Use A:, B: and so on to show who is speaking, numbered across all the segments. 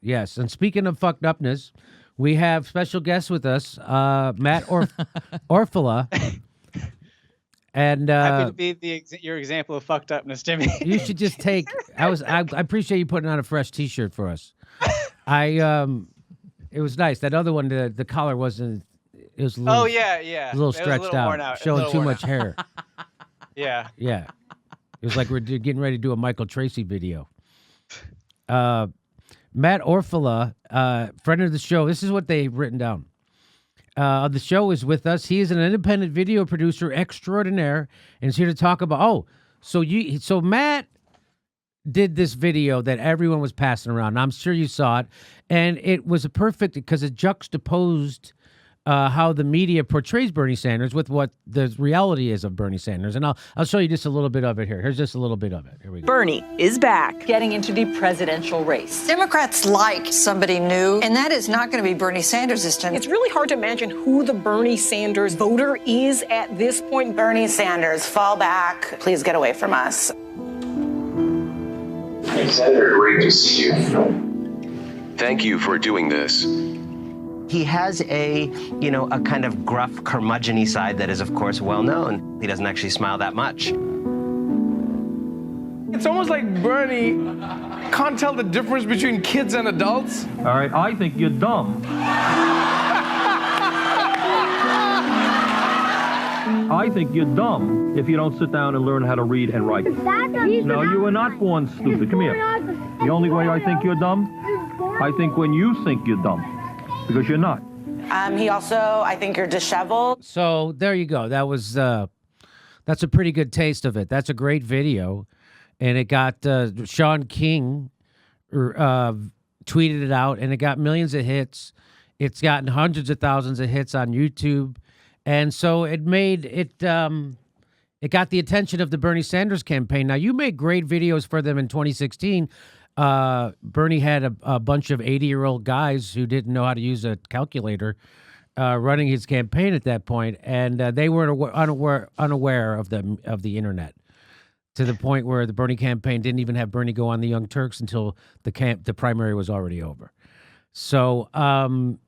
A: Yes. And speaking of fucked upness, we have special guests with us, Matt Orfala. And
B: happy to be your example of fucked upness, Jimmy.
A: you should just take. I appreciate you putting on a fresh T-shirt for us. It was nice. That other one, the collar wasn't. It was. A little,
B: oh yeah.
A: A little stretched out, showing too much hair.
B: Yeah.
A: Yeah. It was like we're getting ready to do a Michael Tracy video. Matt Orfala, friend of the show. This is what they've written down. The show is with us. He is an independent video producer extraordinaire and is here to talk about. So Matt did this video that everyone was passing around. I'm sure you saw it, and it was perfect because it juxtaposed how the media portrays Bernie Sanders with what the reality is of Bernie Sanders. And I'll show you just a little bit of it here. Here's just a little bit of it. Here we go.
C: Bernie is back, getting into the presidential race.
D: Democrats like somebody new, and that is not going to be Bernie Sanders this time.
E: It's really hard to imagine who the Bernie Sanders voter is at this point.
F: Bernie Sanders, fall back. Please get away from us.
G: Hey, Senator, great to see you.
H: Thank you for doing this.
I: He has a kind of gruff, curmudgeon-y side that is, of course, well known. He doesn't actually smile that much.
J: It's almost like Bernie can't tell the difference between kids and adults.
K: All right, I think you're dumb. I think you're dumb if you don't sit down and learn how to read and write. No, you were not born stupid. Come here. The only way I think you're dumb, I think when you think you're dumb. Because you're not.
F: He also, I think you're disheveled.
A: So there you go. That was that's a pretty good taste of it. That's a great video, and it got Sean King tweeted it out, and it got millions of hits. It's gotten hundreds of thousands of hits on YouTube, and so it made it. It got the attention of the Bernie Sanders campaign. Now you made great videos for them in 2016. Bernie had a bunch of 80-year-old guys who didn't know how to use a calculator running his campaign at that point, and they were unaware of the internet, to the point where the Bernie campaign didn't even have Bernie go on the Young Turks until the primary was already over. So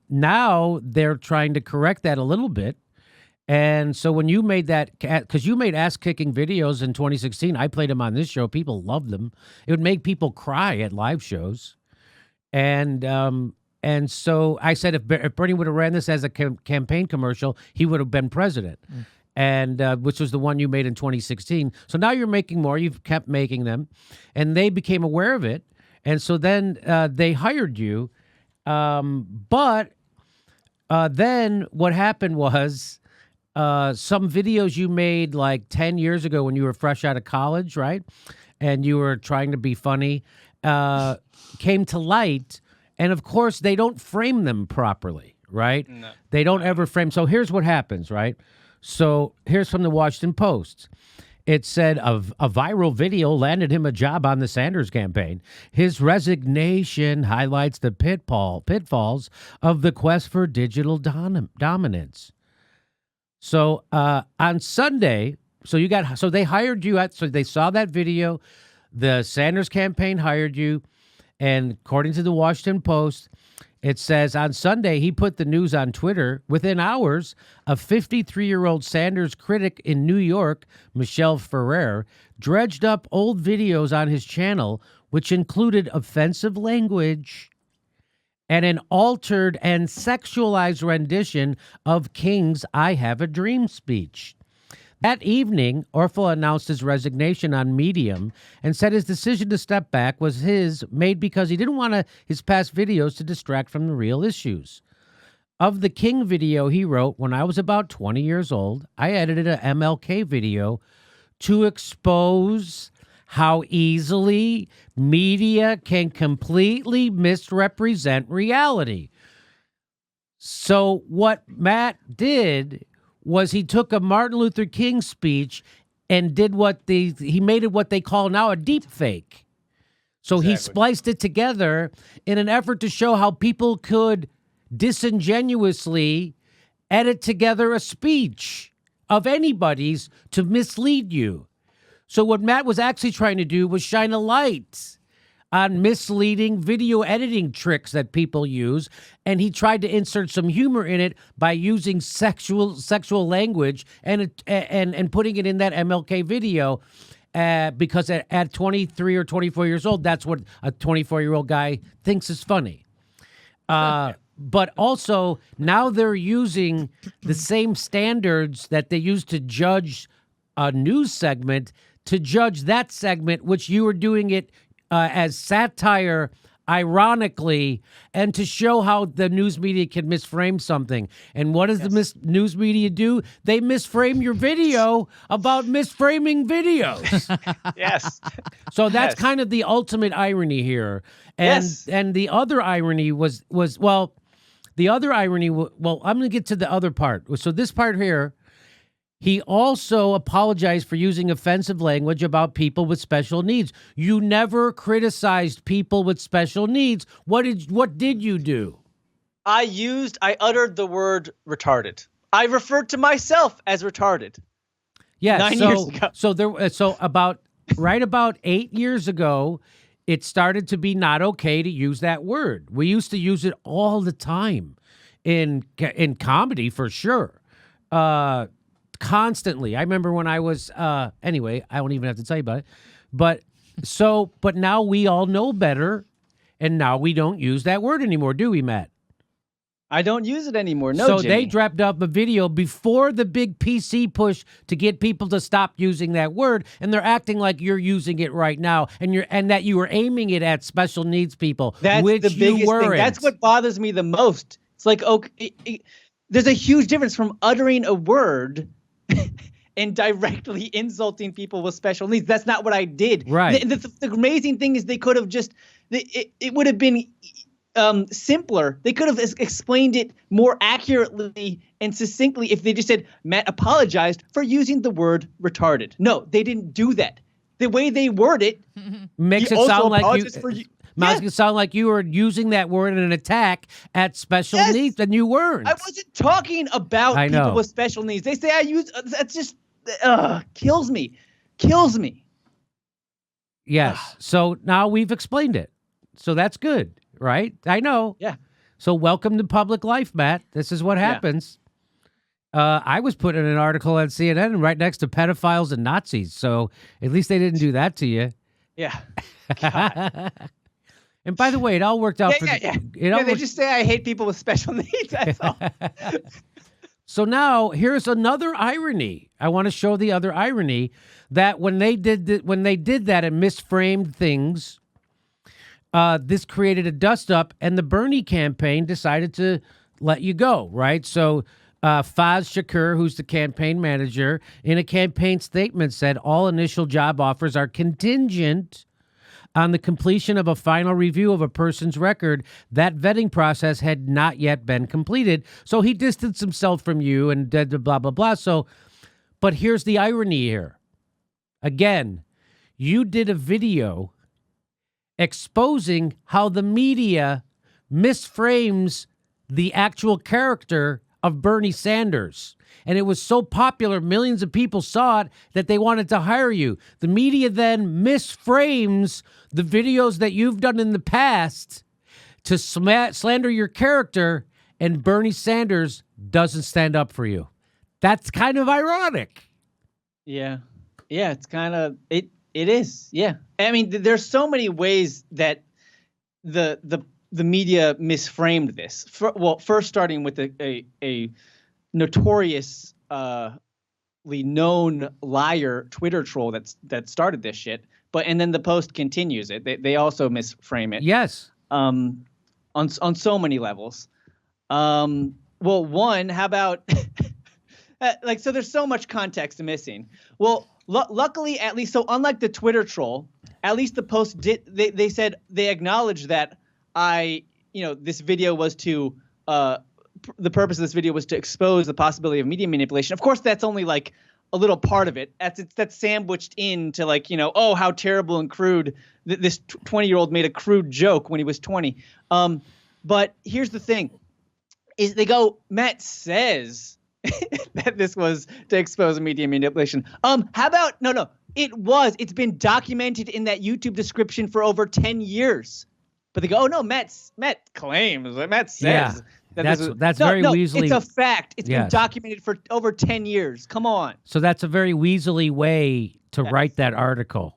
A: now they're trying to correct that a little bit. And so when you made that, because you made ass-kicking videos in 2016, I played them on this show. People loved them. It would make people cry at live shows. And so I said if Bernie would have ran this as a campaign commercial, he would have been president, and which was the one you made in 2016. So now you're making more. You've kept making them, and they became aware of it. And so then they hired you. But then what happened was... some videos you made like 10 years ago when you were fresh out of college, right? And you were trying to be funny, came to light. And of course, they don't frame them properly, right? No. They don't ever frame. So here's what happens, right? So here's from the Washington Post. It said a viral video landed him a job on the Sanders campaign. His resignation highlights the pitfalls of the quest for digital dominance. So on Sunday, so they hired you so they saw that video. The Sanders campaign hired you, and according to the Washington Post, it says on Sunday he put the news on Twitter. Within hours, a 53-year-old Sanders critic in New York, Michelle Ferrer, dredged up old videos on his channel, which included offensive language and an altered and sexualized rendition of King's I Have a Dream speech. That evening, Orfala announced his resignation on Medium and said his decision to step back was made because he didn't want his past videos to distract from the real issues. Of the King video, he wrote, "When I was about 20 years old, I edited an MLK video to expose how easily media can completely misrepresent reality." So what Matt did was he took a Martin Luther King speech and did he made it what they call now a deep fake. So He spliced it together in an effort to show how people could disingenuously edit together a speech of anybody's to mislead you. So what Matt was actually trying to do was shine a light on misleading video editing tricks that people use, and he tried to insert some humor in it by using sexual language and putting it in that MLK video. Because at 23 or 24 years old, that's what a 24-year-old guy thinks is funny. But also, now they're using the same standards that they used to judge a news segment to judge that segment, which you were doing it as satire, ironically, and to show how the news media can misframe something. And what does the news media do? They misframe your video about misframing videos.
B: Yes.
A: So that's kind of the ultimate irony here. And the other irony was the other irony, well, I'm going to get to the other part. So this part here, he also apologized for using offensive language about people with special needs. You never criticized people with special needs. What did you do?
B: I uttered the word retarded. I referred to myself as retarded.
A: Yeah,
B: 9 years ago.
A: So about 8 years ago, it started to be not okay to use that word. We used to use it all the time in comedy, for sure. Constantly. I remember when I was anyway, I don't even have to tell you about it. But now we all know better, and now we don't use that word anymore, do we, Matt?
B: I don't use it anymore. No,
A: so
B: Jimmy.
A: They dropped up a video before the big PC push to get people to stop using that word, and they're acting like you're using it right now, and that you were aiming it at special needs people.
B: That's
A: which
B: the biggest
A: you weren't.
B: thing. That's what bothers me the most. It's like, okay, there's a huge difference from uttering a word and directly insulting people with special needs. That's not what I did.
A: Right.
B: The amazing thing is they could have just it would have been simpler. They could have explained it more accurately and succinctly if they just said, Matt apologized for using the word retarded. No, they didn't do that. The way they word it
A: makes it sound like it sound like you were using that word in an attack at special needs, and you weren't.
B: I wasn't talking about people with special needs. They say I use that's just kills me.
A: Yes. So now we've explained it. So that's good, right? I know.
B: Yeah.
A: So welcome to public life, Matt. This is what happens. I was put in an article on CNN right next to pedophiles and Nazis. So at least they didn't do that to you.
B: Yeah.
A: And by the way, it all worked out.
B: They just say I hate people with special needs. That's all.
A: So now here's another irony. I want to show the other irony that when they did that and misframed things, this created a dust up, and the Bernie campaign decided to let you go. Right. So Faz Shakur, who's the campaign manager, in a campaign statement said all initial job offers are contingent on the completion of a final review of a person's record. That vetting process had not yet been completed. So he distanced himself from you and did the blah, blah, blah. So, but here's the irony here. Again, you did a video exposing how the media misframes the actual character of Bernie Sanders. And it was so popular, millions of people saw it, that they wanted to hire you. The media then misframes the videos that you've done in the past to slander your character, and Bernie Sanders doesn't stand up for you. That's kind of ironic.
B: Yeah. Yeah, it's kind of it is. Yeah. I mean, there's so many ways that the media misframed this. First starting with a notoriously known liar Twitter troll that started this shit, and then the Post continues it. They also misframe it.
A: Yes.
B: On so many levels. Well, one, how about so there's so much context missing. Well, luckily, at least, so unlike the Twitter troll, at least the Post they said they acknowledged that this video was to the purpose of this video was to expose the possibility of media manipulation. Of course, that's only like a little part of it. That's sandwiched into oh, how terrible and crude this 20-year-old made a crude joke when he was 20. But here's the thing: is they go, Matt says that this was to expose media manipulation. How about no? It was. It's been documented in that YouTube description for over 10 years. But they go, oh no, Matt claims, Matt says.
A: Yeah, that's very Weasley.
B: It's a fact. It's been documented for over 10 years. Come on.
A: So that's a very Weasley way to write that article.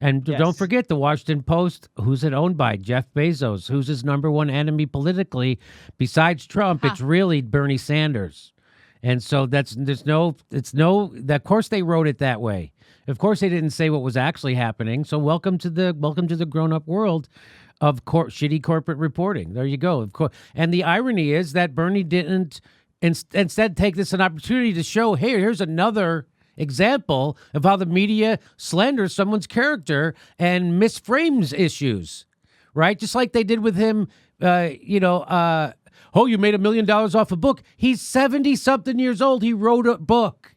A: And don't forget the Washington Post. Who's it owned by? Jeff Bezos. Who's his number one enemy politically besides Trump? It's really Bernie Sanders. And so of course they wrote it that way. Of course they didn't say what was actually happening. So welcome to the grown-up world of shitty corporate reporting. There you go. Of course. And the irony is that Bernie didn't instead take this an opportunity to show, hey, here's another example of how the media slanders someone's character and misframes issues, right? Just like they did with him, oh, you made $1 million off a book. He's 70-something years old. He wrote a book.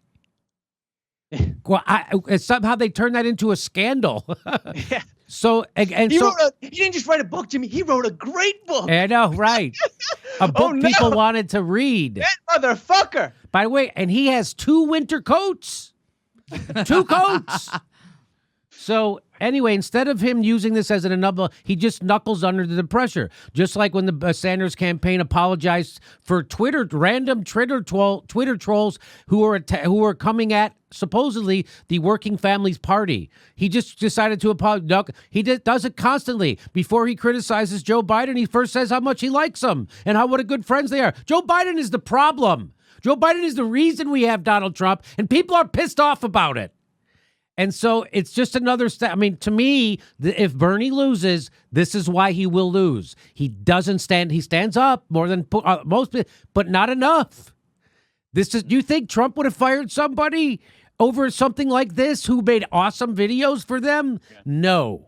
A: Well, somehow they turned that into a scandal.
B: Yeah.
A: So he
B: didn't just write a book, Jimmy. He wrote a great book.
A: I know, right? A book people wanted to read.
B: That motherfucker.
A: By the way, and he has 2 winter coats. 2 coats. So anyway, instead of him using this as an enabler, he just knuckles under the pressure. Just like when the Sanders campaign apologized for random Twitter trolls who were coming at supposedly the Working Families Party. He just decided to apologize. He does it constantly. Before he criticizes Joe Biden, he first says how much he likes him and what a good friends they are. Joe Biden is the problem. Joe Biden is the reason we have Donald Trump, and people are pissed off about it. And so it's just another step. I mean, to me, if Bernie loses, this is why he will lose. He doesn't stand. He stands up more than most, but not enough. Do you think Trump would have fired somebody over something like this who made awesome videos for them? Yeah. No.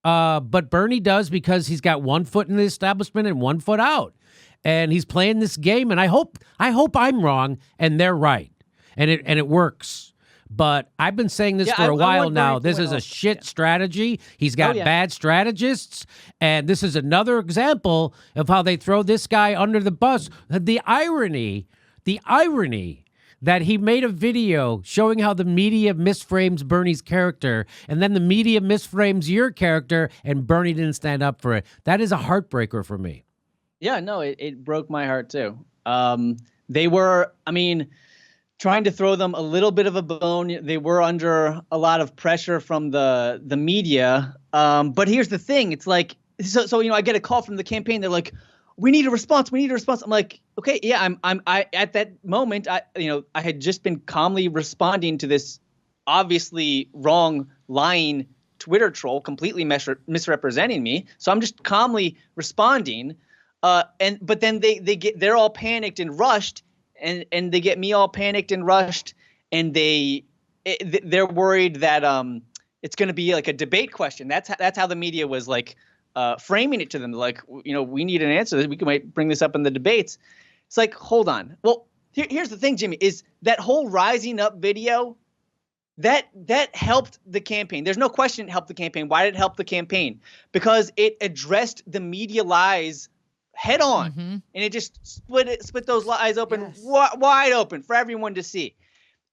A: But Bernie does because he's got 1 foot in the establishment and 1 foot out. And he's playing this game. And I hope I'm wrong and they're right. And it works. But I've been saying this for a while now. This is a shit strategy. He's got bad strategists. And this is another example of how they throw this guy under the bus. The irony that he made a video showing how the media misframes Bernie's character, and then the media misframes your character, and Bernie didn't stand up for it. That is a heartbreaker for me.
B: Yeah, no, it broke my heart too. They were, trying to throw them a little bit of a bone. They were under a lot of pressure from the media. But here's the thing. It's like, so I get a call from the campaign. They're like, we need a response. I'm like, okay, yeah, I at that moment, I had just been calmly responding to this obviously wrong, lying Twitter troll, completely misrepresenting me. So I'm just calmly responding. But then they're all panicked and rushed. And they get me all panicked and rushed, and they're worried that it's going to be like a debate question. That's how the media was like framing it to them. Like, we need an answer. We might bring this up in the debates. It's like, hold on. Well, here's the thing, Jimmy, is that whole rising up video that helped the campaign. There's no question it helped the campaign. Why did it help the campaign? Because it addressed the media lies head on, and it just split those lies open, wide open for everyone to see,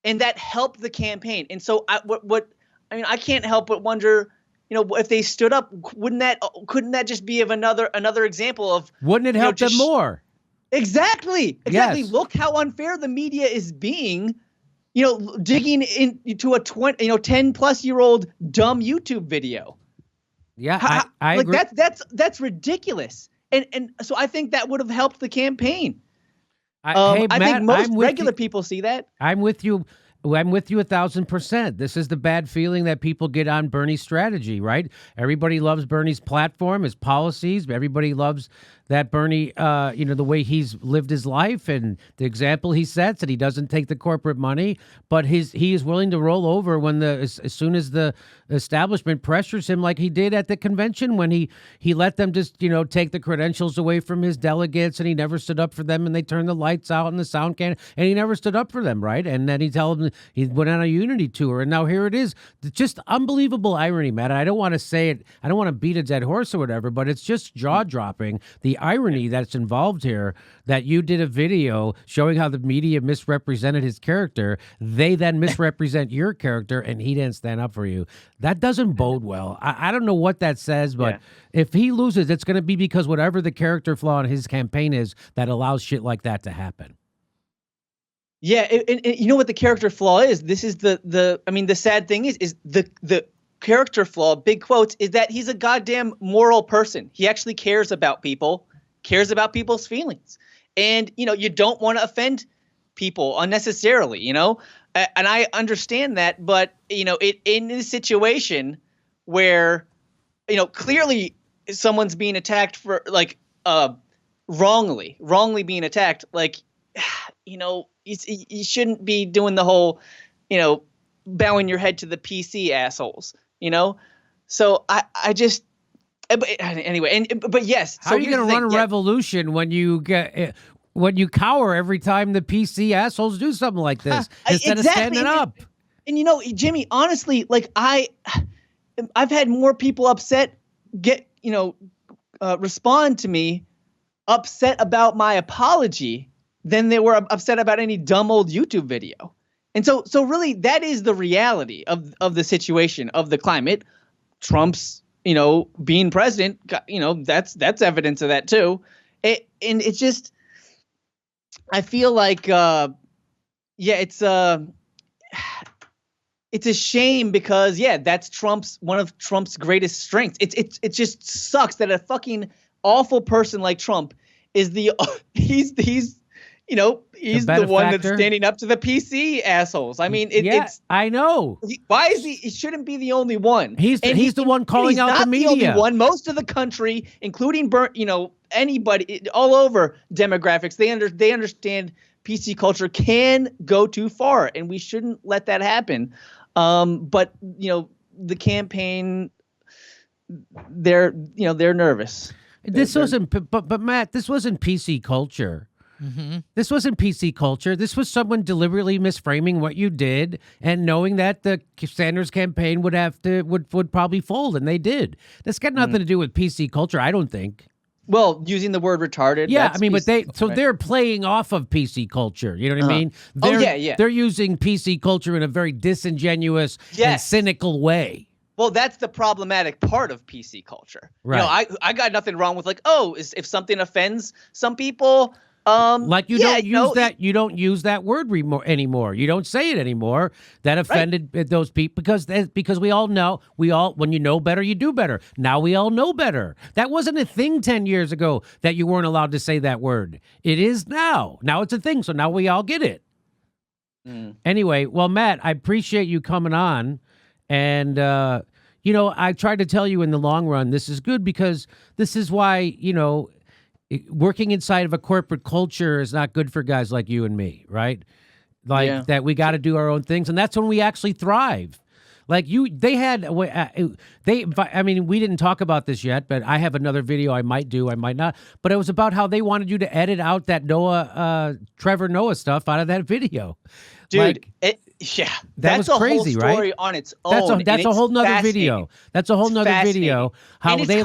B: and that helped the campaign. And so I can't help but wonder, if they stood up, couldn't that just be of another example of,
A: wouldn't it help them more?
B: Exactly.
A: Yes.
B: Look how unfair the media is being, digging into a 10-plus-year-old dumb YouTube video.
A: Yeah, I agree.
B: That's ridiculous. And so I think that would have helped the campaign.
A: Hey, Matt,
B: I think most regular people see that.
A: I'm with you. I'm with you 1,000%. This is the bad feeling that people get on Bernie's strategy, right? Everybody loves Bernie's platform, his policies. Everybody loves that Bernie, the way he's lived his life and the example he sets, and he doesn't take the corporate money, but he is willing to roll over when as soon as the establishment pressures him, like he did at the convention when he let them just, take the credentials away from his delegates, and he never stood up for them, and they turned the lights out and the sound can, and he never stood up for them, right? And then he tell them He went on a unity tour, and now here it is. Just unbelievable irony, Matt. I don't want to say it. I don't want to beat a dead horse or whatever, but it's just jaw-dropping, the irony that's involved here, that you did a video showing how the media misrepresented his character. They then misrepresent your character, and he didn't stand up for you. That doesn't bode well. I don't know what that says, but if he loses, it's going to be because whatever the character flaw in his campaign is that allows shit like that to happen.
B: Yeah, and you know what the character flaw is? This is the sad thing is the character flaw, big quotes, is that he's a goddamn moral person. He actually cares about people, cares about people's feelings. And, you don't want to offend people unnecessarily, and I understand that, but, in this situation where, clearly someone's being attacked for wrongly being attacked, you shouldn't be doing the whole, bowing your head to the PC assholes, So I just, anyway, but yes.
A: How are you going to run a revolution when you cower every time the PC assholes do something like this instead of standing up?
B: And Jimmy, honestly, I've had more people upset respond to me upset about my apology than they were upset about any dumb old YouTube video. And so really that is the reality of the situation, of the climate. Trump's, being president, that's evidence of that too. And it's just, I feel like, it's a shame because that's one of Trump's greatest strengths. It just sucks that a fucking awful person like Trump is he's the one that's standing up to the PC assholes. I mean, it's
A: I know.
B: Why is he shouldn't be the only one.
A: He's the one calling out the media.
B: He's not the only one. Most of the country, including anybody all over demographics, they understand PC culture can go too far, and we shouldn't let that happen. But the campaign, they're nervous.
A: This wasn't, but Matt, this wasn't PC culture. Mm-hmm. This wasn't PC culture. This was someone deliberately misframing what you did and knowing that the Sanders campaign would probably fold, and they did. That's got nothing to do with PC culture, I don't think.
B: Well, using the word retarded.
A: Yeah, I mean, but they're playing off of PC culture. You know what I mean? They're using PC culture in a very disingenuous and cynical way.
B: Well, that's the problematic part of PC culture.
A: Right.
B: I got nothing wrong with if something offends some people.
A: You don't use that word anymore. You don't say it anymore. That offended those people because we all know when you know better, you do better. Now we all know better. That wasn't a thing 10 years ago that you weren't allowed to say that word. It is now. Now it's a thing. So now we all get it. Anyway, well, Matt, I appreciate you coming on, and I tried to tell you in the long run this is good because this is why working inside of a corporate culture is not good for guys like you and me, right? That we got to do our own things, and that's when we actually thrive. We didn't talk about this yet, but I have another video I might do, I might not. But it was about how they wanted you to edit out that Trevor Noah stuff out of that video.
B: Dude,
A: that's
B: a
A: crazy,
B: whole story
A: right?
B: on its own.
A: That's a whole nother video. That's a whole nother video. How they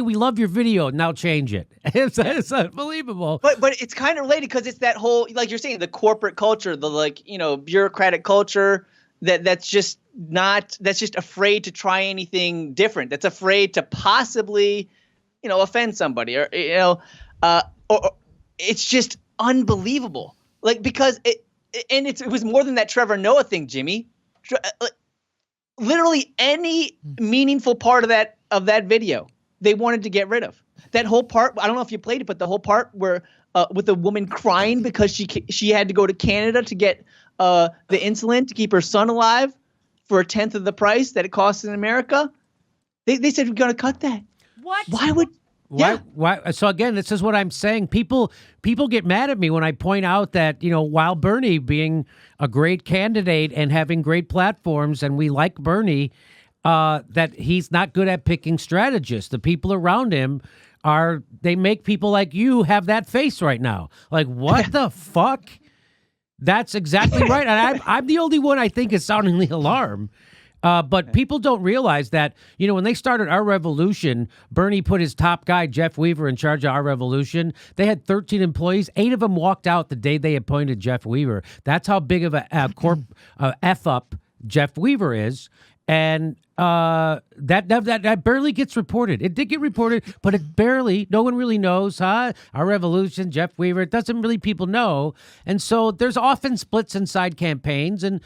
A: we love your video. Now change it. It's unbelievable.
B: But it's kind of related because it's that whole, like you're saying, the corporate culture, the bureaucratic culture that's just afraid to try anything different. That's afraid to possibly, offend somebody or it's just unbelievable. Because it was more than that Trevor Noah thing, Jimmy. Literally any meaningful part of that video, they wanted to get rid of. That whole part, I don't know if you played it, but the whole part where with the woman crying because she had to go to Canada to get the insulin to keep her son alive for 1/10 of the price that it costs in America. They said we're going to cut that.
C: What?
B: Why would?
A: Why? So again, this is what I'm saying. People get mad at me when I point out that, while Bernie being a great candidate and having great platforms, and we like Bernie, that he's not good at picking strategists. The people around him they make people like you have that face right now. Like, what the fuck? That's exactly right. And I'm the only one I think is sounding the alarm. But people don't realize that, when they started Our Revolution, Bernie put his top guy, Jeff Weaver, in charge of Our Revolution. They had 13 employees. 8 of them walked out the day they appointed Jeff Weaver. That's how big of a F-up Jeff Weaver is. And that barely gets reported. It did get reported, but it barely, no one really knows, Our Revolution, Jeff Weaver, it doesn't really people know. And so there's often splits inside campaigns. And,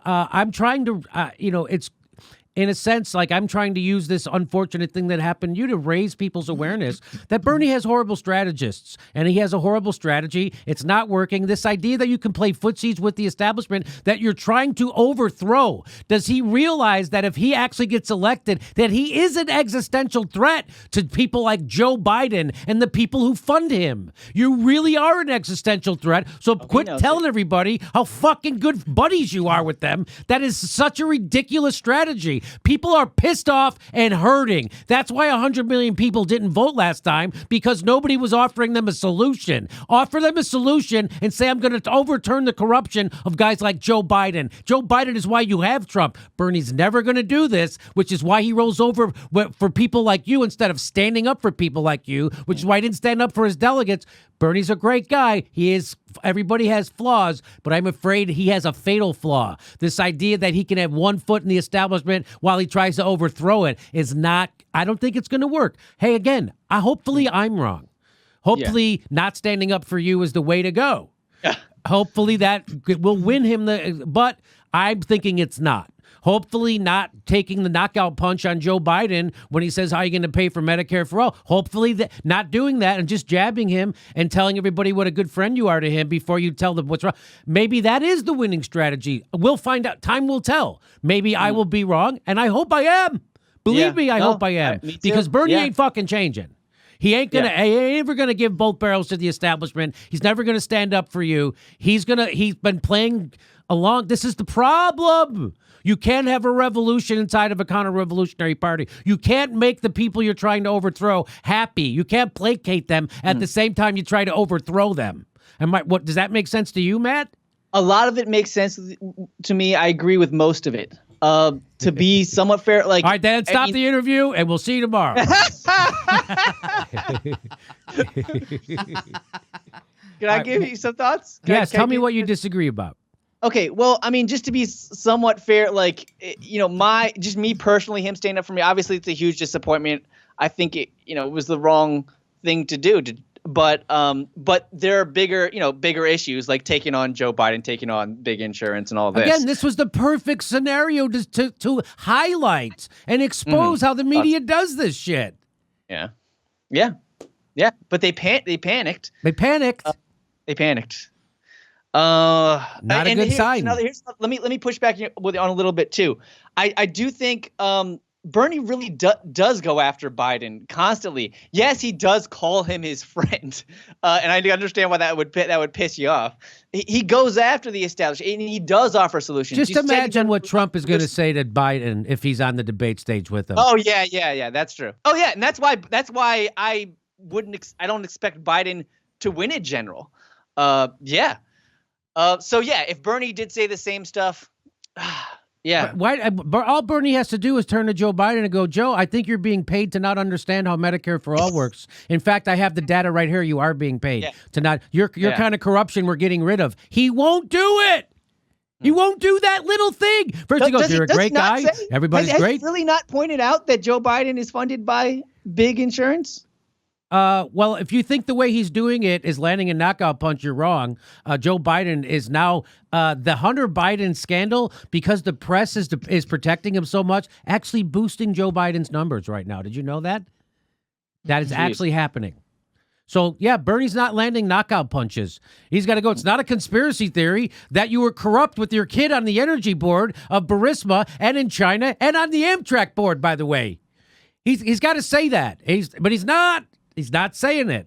A: I'm trying to, it's, in a sense, like I'm trying to use this unfortunate thing that happened to you to raise people's awareness that Bernie has horrible strategists, and he has a horrible strategy. It's not working. This idea that you can play footsies with the establishment that you're trying to overthrow. Does he realize that if he actually gets elected, that he is an existential threat to people like Joe Biden and the people who fund him? You really are an existential threat. So quit telling everybody how fucking good buddies you are with them. That is such a ridiculous strategy. People are pissed off and hurting. That's why 100 million people didn't vote last time, because nobody was offering them a solution. Offer them a solution and say, I'm going to overturn the corruption of guys like Joe Biden. Joe Biden is why you have Trump. Bernie's never going to do this, which is why he rolls over for people like you instead of standing up for people like you, which is why he didn't stand up for his delegates. Bernie's a great guy. Everybody has flaws, but I'm afraid he has a fatal flaw. This idea that he can have one foot in the establishment while he tries to overthrow it is not, I don't think it's going to work. Hey, again, hopefully I'm wrong. Hopefully not standing up for you is the way to go. Hopefully that will win him but I'm thinking it's not. Hopefully not taking the knockout punch on Joe Biden when he says, how are you going to pay for Medicare for all? Hopefully not doing that and just jabbing him and telling everybody what a good friend you are to him before you tell them what's wrong. Maybe that is the winning strategy. We'll find out. Time will tell. Maybe I will be wrong, and I hope I am. Believe me, I hope I am. Because Bernie ain't fucking changing. He ain't ever gonna give both barrels to the establishment. He's never gonna stand up for you. He's been playing along. This is the problem. You can't have a revolution inside of a counter-revolutionary party. You can't make the people you're trying to overthrow happy. You can't placate them at the same time you try to overthrow them. What does that make sense to you, Matt?
B: A lot of it makes sense to me. I agree with most of it. To be somewhat fair, like,
A: all right, Dan, stop the interview, and we'll see you tomorrow.
B: Can I give you some thoughts?
A: Yes, tell me what you disagree about.
B: Okay, well, I mean, just to be somewhat fair, like, just me personally, him standing up for me, obviously it's a huge disappointment. I think it was the wrong thing to do. But there are bigger issues like taking on Joe Biden, taking on big insurance and all this.
A: Again, this was the perfect scenario to highlight and expose how the media does this shit.
B: Yeah. But they panicked.
A: They panicked. Not a good sign.
B: Let me push back on a little bit too. I do think Bernie really does go after Biden constantly. Yes, he does call him his friend, and I understand why that would piss you off. He goes after the establishment, and he does offer solutions.
A: Just imagine what Trump is going to say to Biden if he's on the debate stage with him.
B: Oh yeah, that's true. Oh yeah, and that's why I don't expect Biden to win in general. Yeah. So yeah, if Bernie did say the same stuff, yeah.
A: All Bernie has to do is turn to Joe Biden and go, Joe, I think you're being paid to not understand how Medicare for all works. In fact, I have the data right here. You are being paid to not. Your kind of corruption we're getting rid of. He won't do it. He won't do that little thing. First he goes, you're a great guy. Everybody's great.
B: Has he really not pointed out that Joe Biden is funded by big insurance?
A: Well, if you think the way he's doing it is landing a knockout punch, you're wrong. Joe Biden is now the Hunter Biden scandal, because the press is protecting him so much, actually boosting Joe Biden's numbers right now. Did you know that? That is actually happening. So, yeah, Bernie's not landing knockout punches. He's got to go. It's not a conspiracy theory that you were corrupt with your kid on the energy board of Burisma and in China and on the Amtrak board, by the way. He's got to say that. But he's not. He's not saying it.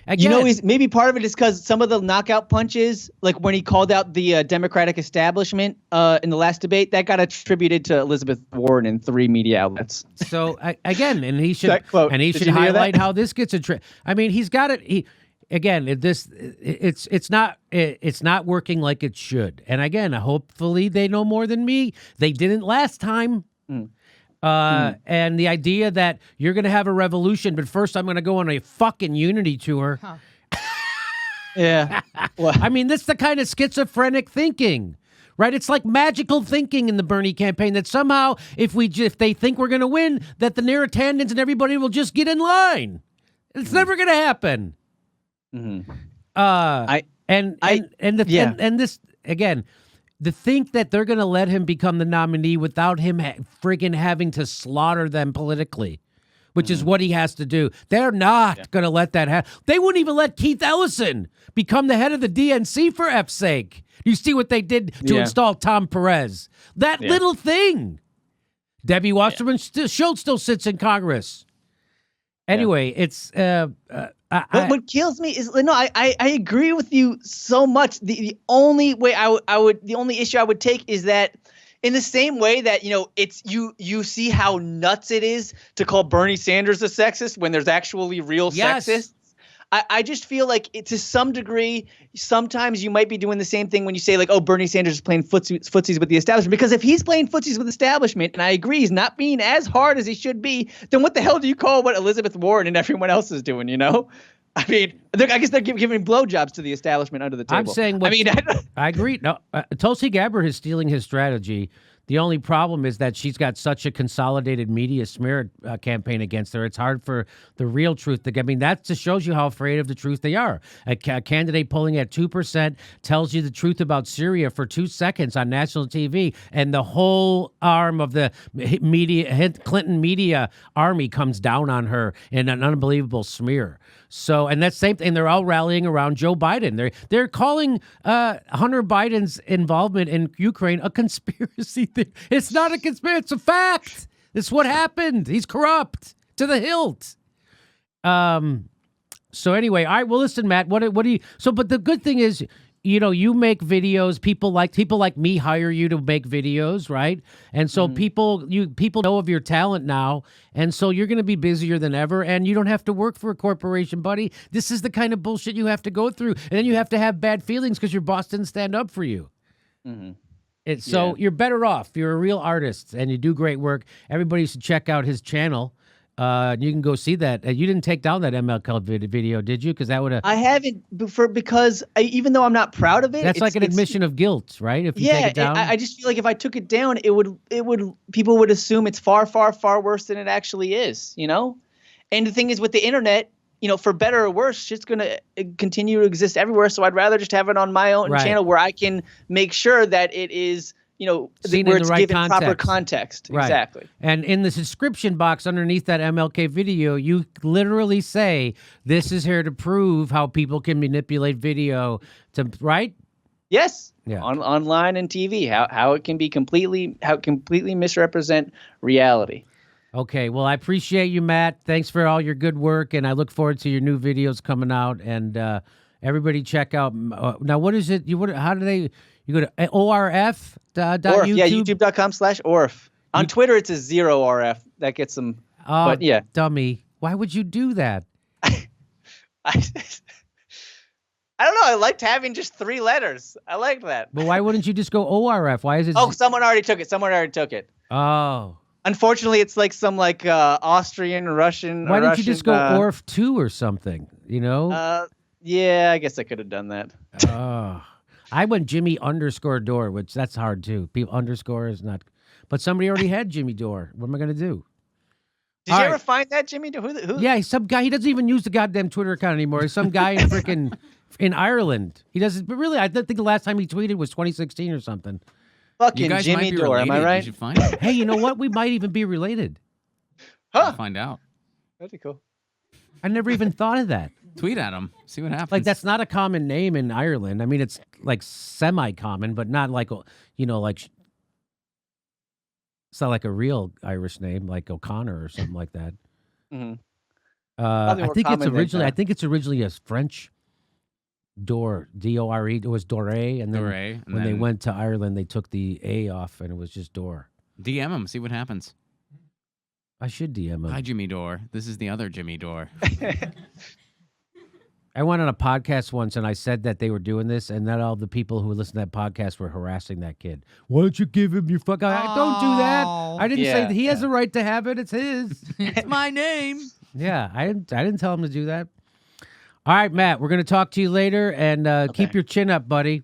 A: Again,
B: maybe part of it is because some of the knockout punches, like when he called out the Democratic establishment in the last debate, that got attributed to Elizabeth Warren in 3 media outlets.
A: So again, and he should highlight how this gets I mean, he's got it. again, it's not working like it should. And again, hopefully they know more than me. They didn't last time. And the idea that you're going to have a revolution, but first I'm going to go on a fucking unity tour.
E: Huh.
B: Yeah. Well,
A: I mean, that's the kind of schizophrenic thinking, right? It's like magical thinking in the Bernie campaign that somehow if they think we're going to win, that the Narrowtandans and everybody will just get in line. It's never going to happen. And this again, to think that they're going to let him become the nominee without him friggin' having to slaughter them politically, which is what he has to do. They're not going to let that happen. They wouldn't even let Keith Ellison become the head of the DNC for F's sake. You see what they did to install Tom Perez. That little thing. Debbie Wasserman Schultz still sits in Congress. Anyway, it's
B: what kills me is I agree with you so much. The only way the only issue I would take is that in the same way that it's you see how nuts it is to call Bernie Sanders a sexist when there's actually real sexists. I just feel like to some degree, sometimes you might be doing the same thing when you say like, oh, Bernie Sanders is playing footsies with the establishment. Because if he's playing footsies with the establishment, and I agree he's not being as hard as he should be, then what the hell do you call what Elizabeth Warren and everyone else is doing, I mean, I guess they're giving blowjobs to the establishment under the table.
A: I'm saying I agree. No, Tulsi Gabbard is stealing his strategy. The only problem is that she's got such a consolidated media smear campaign against her. It's hard for the real truth to get. I mean, that just shows you how afraid of the truth they are. A candidate polling at 2% tells you the truth about Syria for 2 seconds on national TV, and the whole arm of the Clinton media army comes down on her in an unbelievable smear. So, and that same thing, they're all rallying around Joe Biden. They're calling Hunter Biden's involvement in Ukraine a conspiracy thing. It's not a conspiracy; it's a fact. It's what happened. He's corrupt to the hilt. So anyway, all right. Well, listen, Matt. What do you? So, but the good thing is, you make videos. People like me hire you to make videos, right? And so people know of your talent now, and so you're going to be busier than ever, and you don't have to work for a corporation, buddy. This is the kind of bullshit you have to go through, and then you have to have bad feelings because your boss didn't stand up for you. So you're better off. You're a real artist, and you do great work. Everybody should check out his channel. You can go see that. You didn't take down that MLK video, did you? Because that would have.
B: I haven't because even though I'm not proud of it,
A: that's like an admission of guilt, right? If you take it down,
B: I just feel like if I took it down, it would people would assume it's far, far, far worse than it actually is. And the thing is, with the internet, for better or worse, shit's gonna continue to exist everywhere. So I'd rather just have it on my own channel where I can make sure that it is.
A: Seen
B: where
A: in
B: it's
A: the right
B: given
A: context.
B: proper context.
A: Right.
B: Exactly.
A: And in the description box underneath that MLK video, you literally say, this is here to prove how people can manipulate video to, right?
B: Yes.
A: Yeah.
B: Online and TV, how it can completely misrepresent reality.
A: Okay. Well, I appreciate you, Matt. Thanks for all your good work. And I look forward to your new videos coming out. And everybody check out. Now, what is it? How do they... You go to ORF.
B: YouTube? Yeah, youtube.com/ORF. On Twitter, it's a 0RF. That gets them.
A: Oh,
B: but yeah.
A: Dummy. Why would you do that?
B: I don't know. I liked having just 3 letters. I liked that.
A: But why wouldn't you just go ORF? Why is it?
B: Oh, someone already took it.
A: Oh.
B: Unfortunately, it's like some Austrian, Russian.
A: Why didn't you just go ORF 2 or something?
B: Yeah, I guess I could have done that.
A: Oh. I went Jimmy _Dore, which that's hard too. People underscore is not, but somebody already had Jimmy Dore. What am I going to do?
B: Did you ever find that Jimmy Dore? Who?
A: Yeah, he's some guy. He doesn't even use the goddamn Twitter account anymore. He's some guy in freaking in Ireland. He doesn't. But really, I think the last time he tweeted was 2016 or something.
B: Fucking Jimmy Dore, am I right?
H: You should find out.
A: Hey, you know what? We might even be related.
B: Huh?
H: Find out.
B: That'd be cool.
A: I never even thought of that.
H: Tweet at him. See what happens.
A: Like, that's not a common name in Ireland. I mean, it's like semi-common, but not like, like it's not like a real Irish name like O'Connor or something like that.
B: Mm-hmm.
A: I think it's originally a French Dore, Dore. It was Dore, and then when they went to Ireland, they took the A off, and it was just Dore.
H: DM him. See what happens.
A: I should DM him.
H: Hi, Jimmy Dore. This is the other Jimmy Dore.
A: I went on a podcast once and I said that they were doing this, and then all the people who listened to that podcast were harassing that kid. Why don't you give him your fuck? Don't do that. I didn't say that he has a right to have it. It's his.
H: It's my name.
A: Yeah, I didn't tell him to do that. All right, Matt, we're going to talk to you later, and keep your chin up, buddy.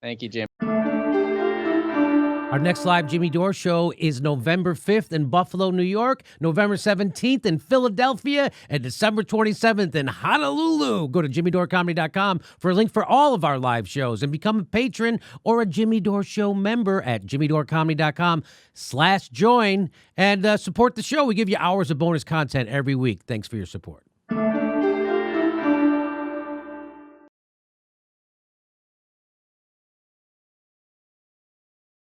B: Thank you, Jim.
A: Our next live Jimmy Dore show is November 5th in Buffalo, New York, November 17th in Philadelphia, and December 27th in Honolulu. Go to jimmydorecomedy.com for a link for all of our live shows and become a patron or a Jimmy Dore Show member at jimmydorecomedy.com/join and support the show. We give you hours of bonus content every week. Thanks for your support.